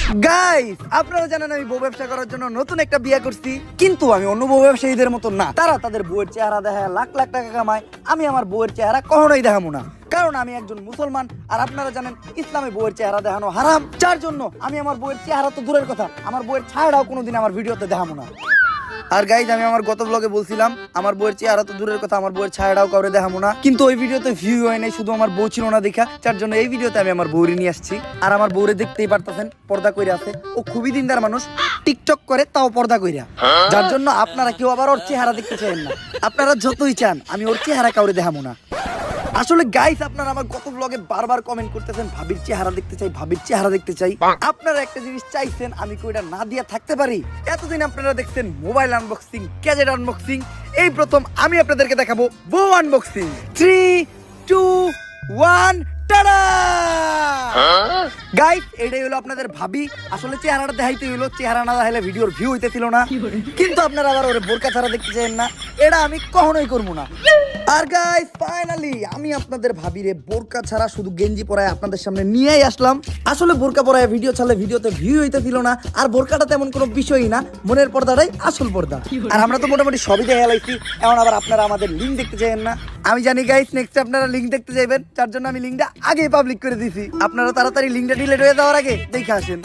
Guys, আপনারা জানেন আমি বউ ব্যবসা করার জন্য নতুন একটা বিয়ে করছি, কিন্তু আমি অন্য বউ ব্যবসায়ীদের মতো না। তারা তাদের বউয়ের চেহারা দেখায় লাখ লাখ টাকা কামায়, আমি আমার বউয়ের চেহারা কখনোই দেখাবো না, কারণ আমি একজন মুসলমান। আর আপনারা জানেন ইসলামে বউয়ের চেহারা দেখানো হারাম। যার জন্য আমি আমার বউয়ের চেহারা তো দূরের কথা, আমার বউয়ের ছায়াটাও কোনোদিন আমার ভিডিওতে দেখাবো না। আর গাইজ, আমি আমার গত ব্লগে বলছিলাম আমার বউয়ের চেহারা তো দূরের কথা, আমার বউয়ের ছায়াটাও কাউরে দেখাবো না, কিন্তু ওই ভিডিওতে ভিউ হয় নাই, শুধু আমার বউ ছিল না দেখা। যার জন্য এই ভিডিওতে আমি আমার বউরে নিয়ে আসছি। আর আমার বউরে দেখতেই পারতেছেন, পর্দা কইরা আছে। ও খুবই দিনদার মানুষ, টিকটক করে, তাও পর্দা কইরা। যার জন্য আপনারা কেউ আবার ওর চেহারা দেখতে চান না। আপনারা যতই চান আমি ওর চেহারা কাউরে দেখাবো না। আসলে গাইস, আপনারা আমার গত ব্লগে বারবার কমেন্ট করতেছেন ভাবির চেহারা দেখতে চাই, ভাবির চেহারা দেখতে চাই। আপনারা একটা জিনিস চাইছেন, আমি কি ওটা না দিয়া থাকতে পারি? এতদিন আপনারা দেখছেন মোবাইল আনবক্সিং, গ্যাজেট আনবক্সিং, এই প্রথম আমি আপনাদেরকে দেখাবো বউ আনবক্সিং। 3, 2, 1, টাডা! গাইস, এটাই হলো আপনাদের ভাবি। আসলে চেহারাটা দেখাইতে হইলো, চেহারা না দেখাইলে ভিডিওর ভিউ হইতেছিল না। কিন্তু আপনারা আবার ওরে বোরকা ছাড়া দেখতে চান না, এটা আমি কখনোই করবো না। আর গাইস, ফাইনালি আমি আপনাদের ভাবিরে বোরকা ছাড়া শুধু গেঞ্জি পরায় আপনাদের সামনে নিয়েই আসলাম। আসলে বোরকা পরায় ভিডিও ছাড়লে ভিডিওতে ভিউ হইতেছিল না, আর বোরকাটা তেমন কোনো বিষয়ই না, মনের পর্দাটাই আসল পর্দা। আর আমরা তো মোটামুটি সবই দেখে লাইছি, এখন আবার আপনারা আমাদের লিঙ্ক দেখতে চাইেন না। আমি জানি গাইস, নেক্সট আপনারা লিঙ্ক দেখতে চাইবেন, তার জন্য আমি লিঙ্কটা আগেই পাবলিক করে দিছি। আপনারা তাড়াতাড়ি লিঙ্কটা ডিলিট হয়ে যাওয়ার আগে দেখে আসেন।